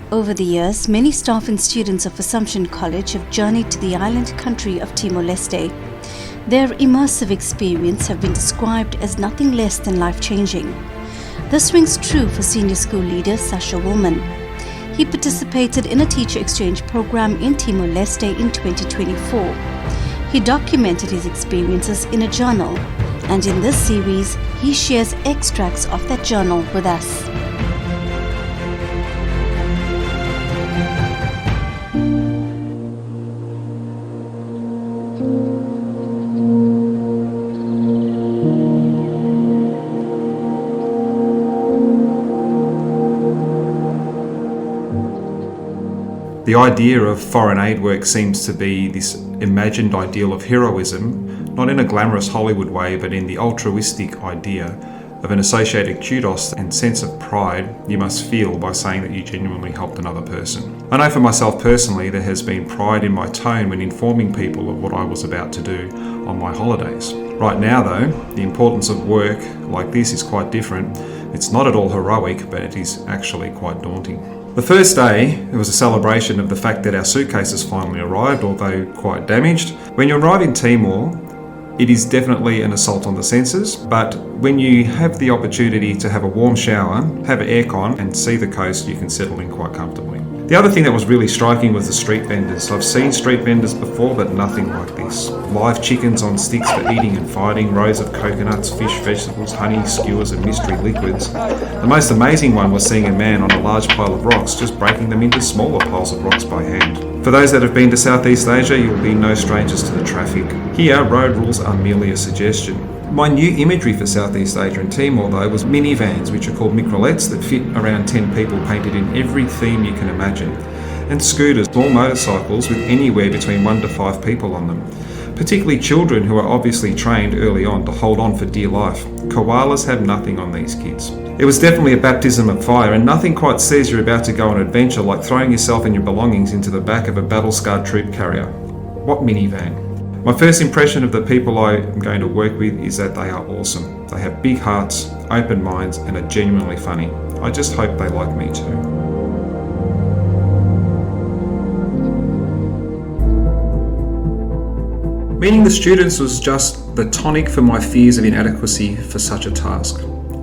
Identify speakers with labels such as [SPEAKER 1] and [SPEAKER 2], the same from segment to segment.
[SPEAKER 1] Over the years, many staff and students of Assumption College have journeyed to the island country of Timor Leste. Their immersive experience have been described as nothing less than life-changing. This rings true for senior school leader Sacha Wilmann. He participated in a teacher exchange program in Timor Leste in 2024. He documented his experiences in a journal, and in this series, he shares extracts of that journal with us.
[SPEAKER 2] The idea of foreign aid work seems to be this imagined ideal of heroism, not in a glamorous Hollywood way, but in the altruistic idea of an associated kudos and sense of pride you must feel by saying that you genuinely helped another person. I know for myself personally, there has been pride in my tone when informing people of what I was about to do on my holidays. Right now though, the importance of work like this is quite different. It's not at all heroic, but it is actually quite daunting. The first day, it was a celebration of the fact that our suitcases finally arrived, although quite damaged. When you arrive in Timor, it is definitely an assault on the senses, but when you have the opportunity to have a warm shower, have aircon and see the coast, you can settle in quite comfortably. The other thing that was really striking was the street vendors. I've seen street vendors before, but nothing like this. Live chickens on sticks for eating and fighting, rows of coconuts, fish, vegetables, honey, skewers and mystery liquids. The most amazing one was seeing a man on a large pile of rocks just breaking them into smaller piles of rocks by hand. For those that have been to Southeast Asia, you will be no strangers to the traffic. Here, road rules are merely a suggestion. My new imagery for Southeast Asia and Timor, though, was minivans, which are called microlettes, that fit around 10 people painted in every theme you can imagine, and scooters, small motorcycles with anywhere between 1 to 5 people on them, particularly children who are obviously trained early on to hold on for dear life. Koalas have nothing on these kids. It was definitely a baptism of fire, and nothing quite says you're about to go on an adventure like throwing yourself and your belongings into the back of a battle-scarred troop carrier. What minivan? My first impression of the people I am going to work with is that they are awesome. They have big hearts, open minds, and are genuinely funny. I just hope they like me too. Meeting the students was just the tonic for my fears of inadequacy for such a task.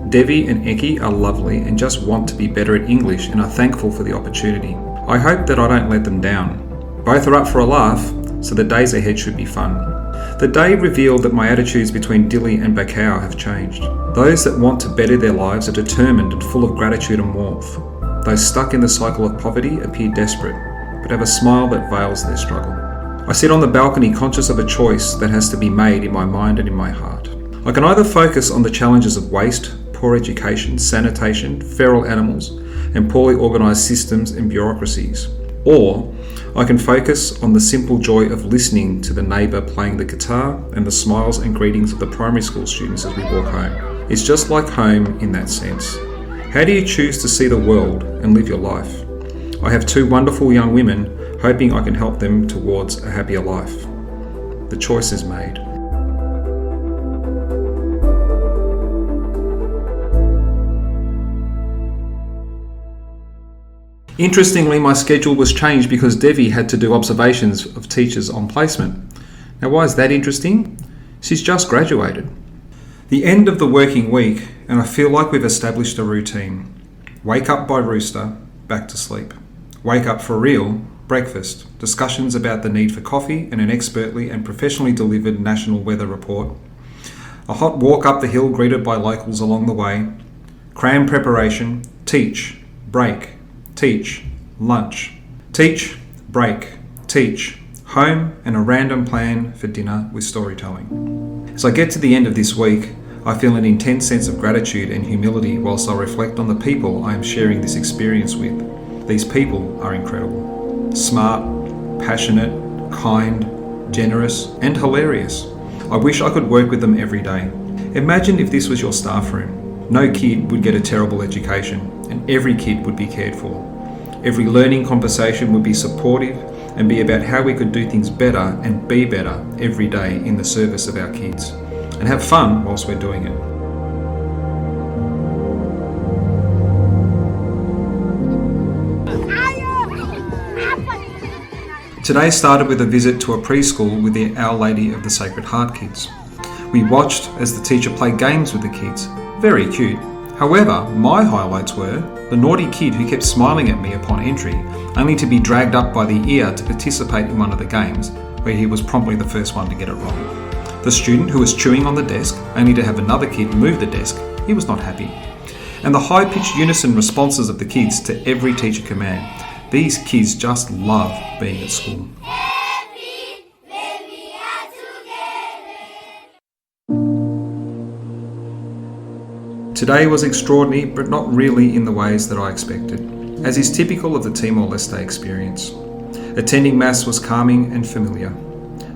[SPEAKER 2] Devi and Eki are lovely and just want to be better at English and are thankful for the opportunity. I hope that I don't let them down. Both are up for a laugh, so the days ahead should be fun. The day revealed that my attitudes between Dili and Baucau have changed. Those that want to better their lives are determined and full of gratitude and warmth. Those stuck in the cycle of poverty appear desperate, but have a smile that veils their struggle. I sit on the balcony conscious of a choice that has to be made in my mind and in my heart. I can either focus on the challenges of waste, poor education, sanitation, feral animals, and poorly organised systems and bureaucracies, or I can focus on the simple joy of listening to the neighbour playing the guitar and the smiles and greetings of the primary school students as we walk home. It's just like home in that sense. How do you choose to see the world and live your life? I have 2 wonderful young women, hoping I can help them towards a happier life. The choice is made. Interestingly, my schedule was changed because Devi had to do observations of teachers on placement. Now, why is that interesting? She's just graduated. The end of the working week, and I feel like we've established a routine. Wake up by rooster, back to sleep. Wake up for real, breakfast, discussions about the need for coffee and an expertly and professionally delivered national weather report. A hot walk up the hill greeted by locals along the way. Cram preparation, teach, break, teach, lunch, teach, break, teach, home, and a random plan for dinner with storytelling. As I get to the end of this week, I feel an intense sense of gratitude and humility whilst I reflect on the people I am sharing this experience with. These people are incredible. Smart, passionate, kind, generous, and hilarious. I wish I could work with them every day. Imagine if this was your staff room. No kid would get a terrible education, and every kid would be cared for. Every learning conversation would be supportive and be about how we could do things better and be better every day in the service of our kids, and have fun whilst we're doing it.
[SPEAKER 3] Are you
[SPEAKER 2] Today started with a visit to a preschool with the Our Lady of the Sacred Heart kids. We watched as the teacher played games with the kids. Very cute. However, my highlights were the naughty kid who kept smiling at me upon entry, only to be dragged up by the ear to participate in one of the games, where he was promptly the first one to get it wrong. The student who was chewing on the desk, only to have another kid move the desk. He was not happy. And the high-pitched unison responses of the kids to every teacher command. These kids just love being at school. Today was extraordinary, but not really in the ways that I expected, as is typical of the Timor Leste experience. Attending Mass was calming and familiar.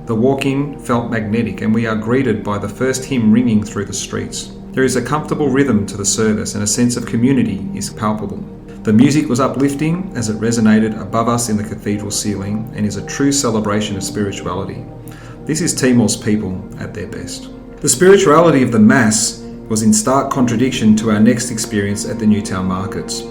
[SPEAKER 2] The walk-in felt magnetic, and we are greeted by the first hymn ringing through the streets. There is a comfortable rhythm to the service, and a sense of community is palpable. The music was uplifting as it resonated above us in the cathedral ceiling, and is a true celebration of spirituality. This is Timor's people at their best. The spirituality of the Mass was in stark contradiction to our next experience at the Newtown markets.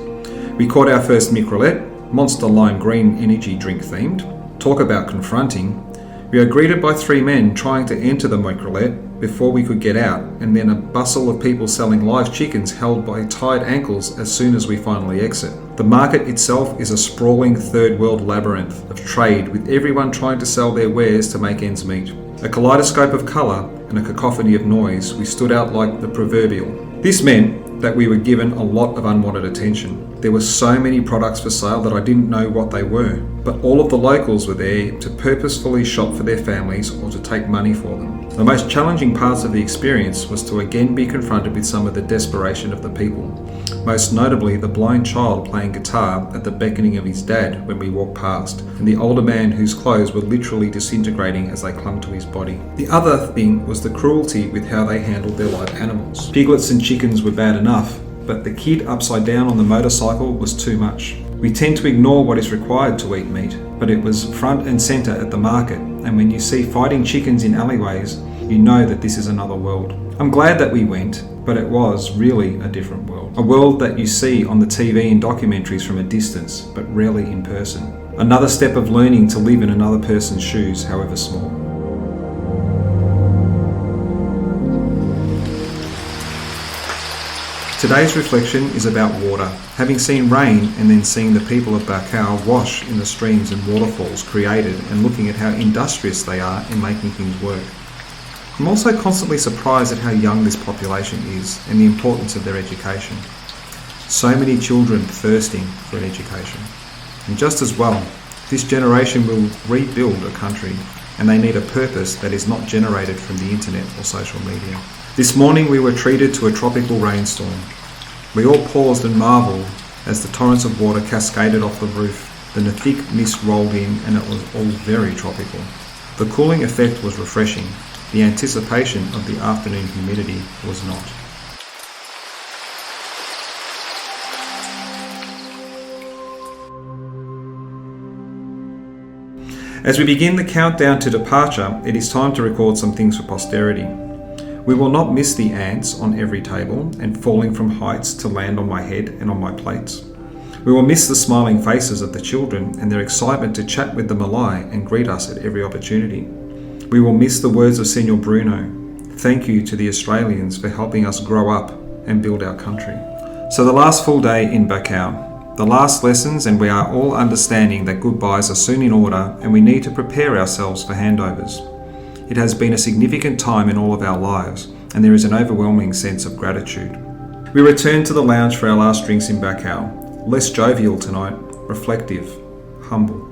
[SPEAKER 2] We caught our first microlette, Monster Lime Green energy drink themed. Talk about confronting. We are greeted by three men trying to enter the microlette before we could get out, and then a bustle of people selling live chickens held by tied ankles as soon as we finally exit. The market itself is a sprawling third world labyrinth of trade, with everyone trying to sell their wares to make ends meet. A kaleidoscope of colour and a cacophony of noise, we stood out like the proverbial. This meant that we were given a lot of unwanted attention. There were so many products for sale that I didn't know what they were, but all of the locals were there to purposefully shop for their families or to take money for them. The most challenging parts of the experience was to again be confronted with some of the desperation of the people, most notably the blind child playing guitar at the beckoning of his dad when we walked past, and the older man whose clothes were literally disintegrating as they clung to his body. The other thing was the cruelty with how they handled their live animals. Piglets and chickens were bad enough, but the kid upside down on the motorcycle was too much. We tend to ignore what is required to eat meat, but it was front and centre at the market, and when you see fighting chickens in alleyways, you know that this is another world. I'm glad that we went, but it was really a different world. A world that you see on the TV and documentaries from a distance, but rarely in person. Another step of learning to live in another person's shoes, however small. Today's reflection is about water. Having seen rain and then seeing the people of Baucau wash in the streams and waterfalls created, and looking at how industrious they are in making things work. I'm also constantly surprised at how young this population is and the importance of their education. So many children thirsting for an education. And just as well, this generation will rebuild a country, and they need a purpose that is not generated from the internet or social media. This morning we were treated to a tropical rainstorm. We all paused and marvelled as the torrents of water cascaded off the roof, then a thick mist rolled in, and it was all very tropical. The cooling effect was refreshing. The anticipation of the afternoon humidity was not. As we begin the countdown to departure, it is time to record some things for posterity. We will not miss the ants on every table and falling from heights to land on my head and on my plates. We will miss the smiling faces of the children and their excitement to chat with the Malay and greet us at every opportunity. We will miss the words of Senor Bruno. Thank you to the Australians for helping us grow up and build our country. So the last full day in Baucau, the last lessons, and we are all understanding that goodbyes are soon in order and we need to prepare ourselves for handovers. It has been a significant time in all of our lives, and there is an overwhelming sense of gratitude. We return to the lounge for our last drinks in Baucau, less jovial tonight, reflective, humble.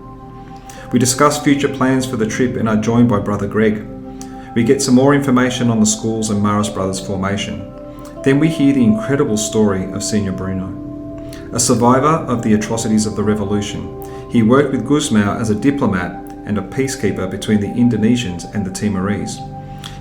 [SPEAKER 2] We discuss future plans for the trip and are joined by Brother Greg. We get some more information on the schools and Marist Brothers formation. Then we hear the incredible story of Senor Bruno. A survivor of the atrocities of the revolution, he worked with Gusmao as a diplomat and a peacekeeper between the Indonesians and the Timorese.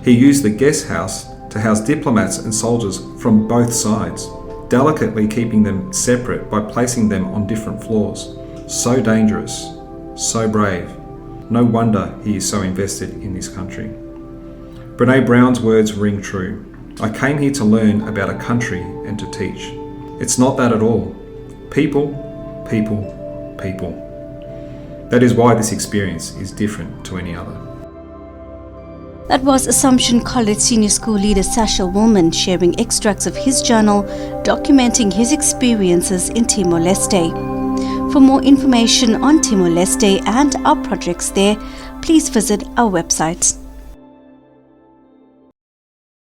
[SPEAKER 2] He used the guest house to house diplomats and soldiers from both sides, delicately keeping them separate by placing them on different floors. So dangerous, so brave. No wonder he is so invested in this country. Brene Brown's words ring true. I came here to learn about a country and to teach. It's not that at all. People, people, people. That is why this experience is different to any other.
[SPEAKER 1] That was Assumption College Senior School leader Sacha Wilmann sharing extracts of his journal documenting his experiences in Timor Leste. For more information on Timor Leste and our projects there, please visit our website.